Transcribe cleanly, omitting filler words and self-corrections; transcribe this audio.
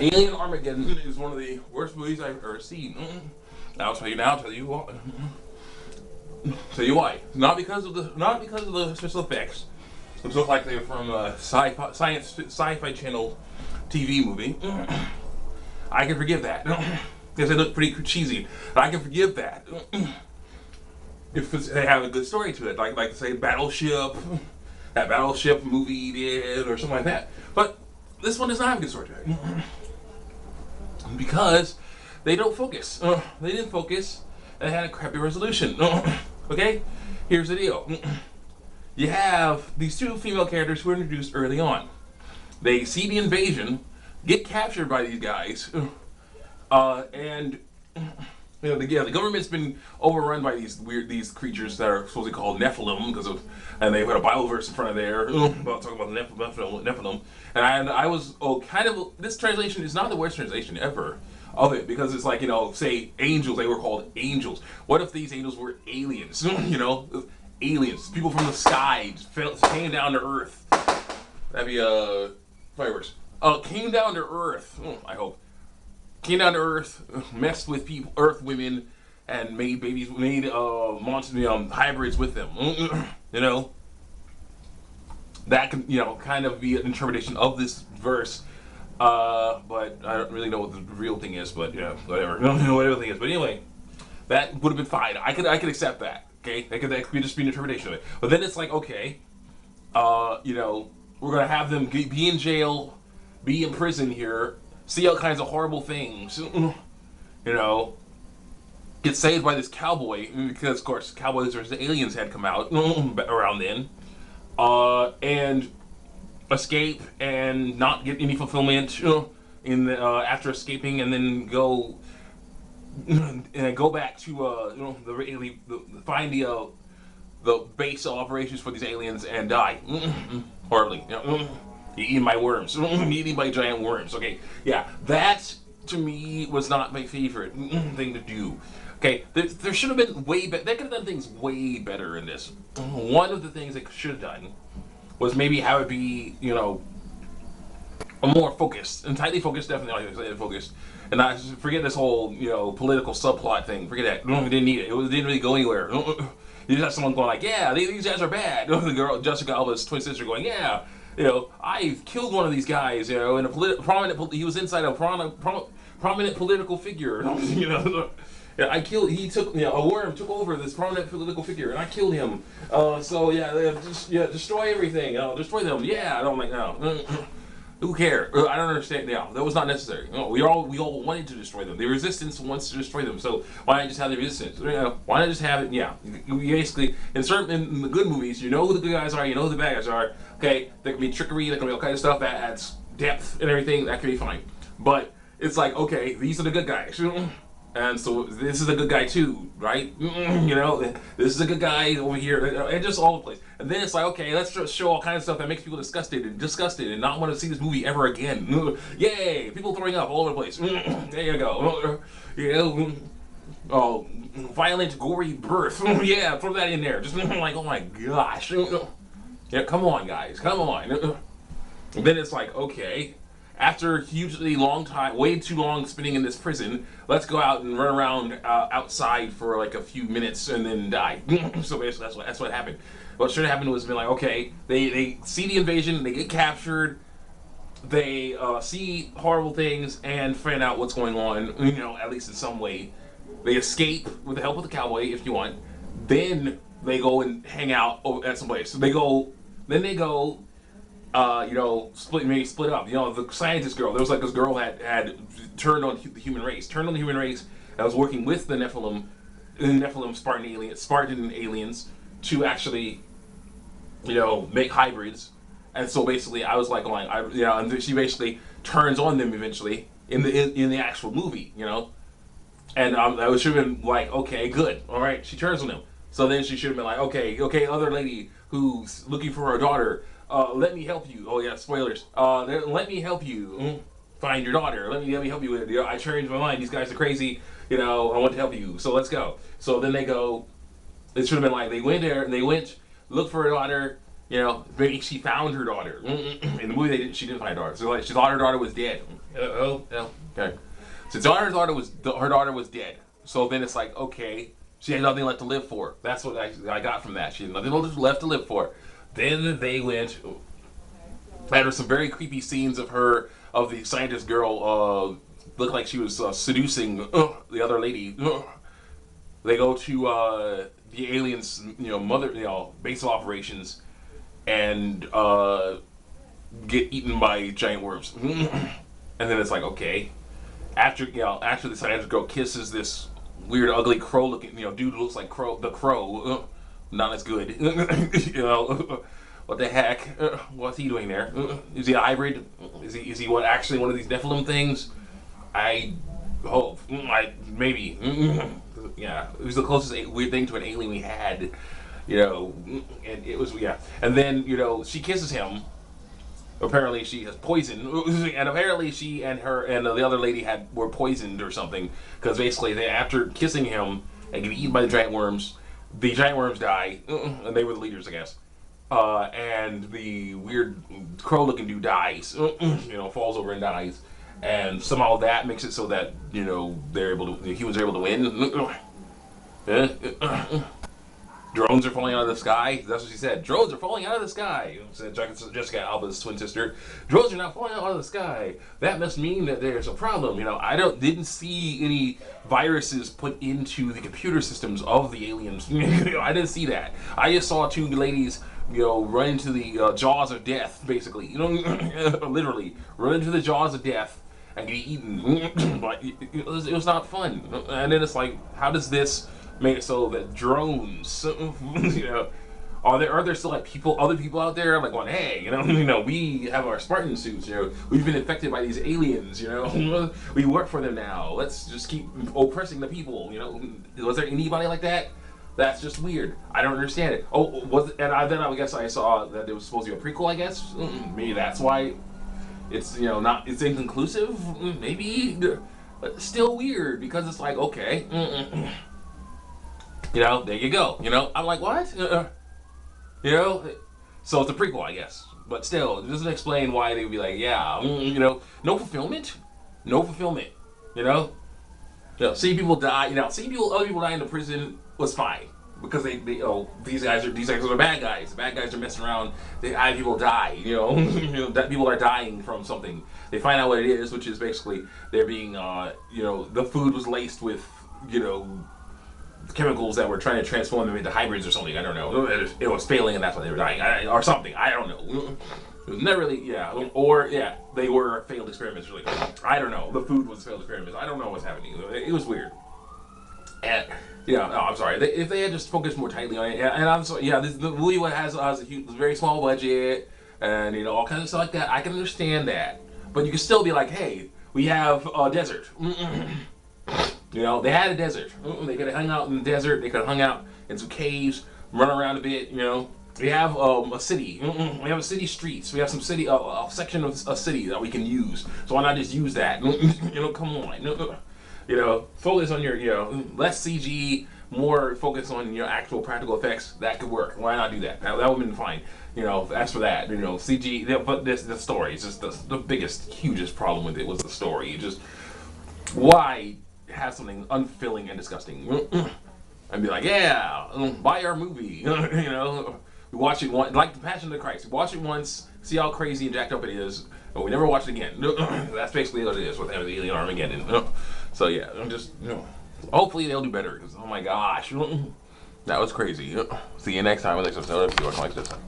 Alien Armageddon is one of the worst movies I've ever seen. I'll tell you now. Tell you what. Tell you why. Not because of the special effects, which look like they're from a sci-fi channel TV movie. I can forgive that because they look pretty cheesy. But I can forgive that if they have a good story to it, like say Battleship, that Battleship movie did, or something like that. But this one does not have a good story to it because they don't focus. They didn't focus. They had a crappy resolution. Okay, here's the deal. You have these two female characters who are introduced early on. They see the invasion, get captured by these guys, and the government's been overrun by these creatures that are supposedly called Nephilim and they had a Bible verse in front of there about talking about Nephilim, and I was this translation is not the worst translation ever of it, because it's like, say angels, they were called angels. What if these angels were aliens? Aliens, people from the sky came down to Earth. That'd be fireworks. Came down to Earth. I hope came down to Earth, messed with people, Earth women, and made babies, made monster hybrids with them. That can kind of be an interpretation of this verse. But I don't really know what the real thing is. But whatever, whatever the thing is. But anyway, that would have been fine. I could accept that. Okay, that could just be an interpretation of it. But then it's like, okay, we're gonna have them be in jail, be in prison here, see all kinds of horrible things, get saved by this cowboy, because of course cowboys versus aliens had come out around then, and escape and not get any fulfillment after escaping, and then go back to find the base of operations for these aliens and die horribly. Eaten by worms, eaten by giant worms. Okay, yeah, that to me was not my favorite thing to do. Okay, there should have been way better. They could have done things way better in this. One of the things they should have done was maybe have it be, a more focused, and tightly focused, definitely focused, and not forget this whole, political subplot thing. Forget that. We didn't need it. It didn't really go anywhere. You just have someone going like, yeah, these guys are bad. The girl, Jessica Alba's twin sister, going, yeah, I killed one of these guys, and he was inside a prominent political figure, he took, a worm took over this prominent political figure, and I killed him. So destroy everything, destroy them. Yeah, I don't like no. Who cares? I don't understand. Yeah, that was not necessary. We all wanted to destroy them. The resistance wants to destroy them. So why not just have the resistance? Why not just have it? Yeah, you basically in the good movies, you know who the good guys are, you know who the bad guys are. Okay, there can be trickery, there can be all kinds of stuff that adds depth and everything. That can be fine. But it's like, okay, these are the good guys. And so this is a good guy too, right? This is a good guy over here, and just all the place. And then it's like, okay, let's just show all kinds of stuff that makes people disgusted and not want to see this movie ever again. Yay! People throwing up all over the place. There you go. Violent, gory birth. Yeah, throw that in there. Just like, oh my gosh. Yeah, come on, guys, come on. And then it's like, okay, after a hugely long time, way too long spending in this prison, let's go out and run around outside for like a few minutes and then die. So basically, that's what happened. What should have happened was been like, okay, they see the invasion, they get captured, they see horrible things and find out what's going on. At least in some way, they escape with the help of the cowboy, if you want. Then they go and hang out at some place. So they go. Split up. The scientist girl. There was like this girl that had turned on the human race, that was working with the Nephilim Spartan aliens to actually, make hybrids. And so basically, I was like going, and she basically turns on them eventually in the actual movie, And I should have been like, okay, good, all right. She turns on them. So then she should have been like, okay, other lady who's looking for her daughter. Let me help you. Oh yeah, spoilers. Let me help you find your daughter. Let me help you with it. I changed my mind. These guys are crazy. I want to help you. So let's go. So then they go. It should have been like they went there and they went look for her daughter. Maybe she found her daughter. In the movie, she didn't find her daughter. So like she thought her daughter was dead. Okay. Since her daughter was dead, so then it's like, okay, she had nothing left to live for. That's what I got from that. She had nothing left to live for. Then they went. There were some very creepy scenes of the scientist girl, looked like she was seducing the other lady. They go to the aliens, base of operations, and get eaten by giant worms. And then it's like, okay, after the scientist girl kisses this weird, ugly crow-looking, dude who looks like the crow, not as good. What the heck? What's he doing there? Is he a hybrid? Is he actually one of these Nephilim things? I hope. Maybe. Yeah, it was the closest weird thing to an alien we had. And it was, yeah. And then, she kisses him. Apparently she has poison, and apparently she and the other lady were poisoned or something. Because basically, after kissing him and getting eaten by the giant worms die, and they were the leaders, I guess. And the weird crow-looking dude dies, falls over and dies, and somehow that makes it so that the humans are able to win. Drones are falling out of the sky. That's what she said. Drones are falling out of the sky. Said Jessica Alba's twin sister. Drones are not falling out of the sky. That must mean that there's a problem. I didn't see any viruses put into the computer systems of the aliens. I didn't see that. I just saw two ladies, run into the jaws of death, basically. Literally run into the jaws of death and get eaten. But it was not fun. And then it's like, how does this make it so that drones, are there still like other people out there like going, hey, we have our Spartan suits, we've been infected by these aliens, we work for them now. Let's just keep oppressing the people, Was there anybody like that? That's just weird. I don't understand it. Then I guess I saw that it was supposed to be a prequel. I guess maybe that's why it's it's inconclusive. Maybe, but still weird because it's like, okay. There you go. I'm like, what? So it's a prequel, I guess. But still, it doesn't explain why they would be like, yeah, no fulfillment. Seeing people die, seeing other people die in the prison was fine because they these guys are the bad guys. The bad guys are messing around. They have people die. That people are dying from something. They find out what it is, which is basically they're being, the food was laced with, chemicals that were trying to transform them into hybrids or something. I don't know. It was failing, and that's why they were dying, or something. I don't know. It was never really, they were failed experiments. Really, I don't know. The food was failed experiments. I don't know what's happening. It was weird. And I'm sorry. If they had just focused more tightly on it, and I'm sorry. Yeah, the movie has a very small budget, and all kinds of stuff like that. I can understand that, but you can still be like, hey, we have a desert. They had a desert. They could have hung out in the desert. They could have hung out in some caves, run around a bit. We have a city. We have a city streets. We have some city, a section of a city that we can use. So why not just use that? Come on. Focus on your, less CG, more focus on your actual practical effects. That could work. Why not do that? That would have been fine. As for that, CG. But the story is just the biggest, hugest problem with it was the story. Why have something unfilling and disgusting and be like, yeah, buy our movie. We watch it once, like the Passion of the Christ. We watch it once, see how crazy and jacked up it is, but we never watch it again. That's basically what it is with the Alien Armageddon. So yeah, hopefully they'll do better because oh my gosh, that was crazy. See you next time with next episode. See you next time.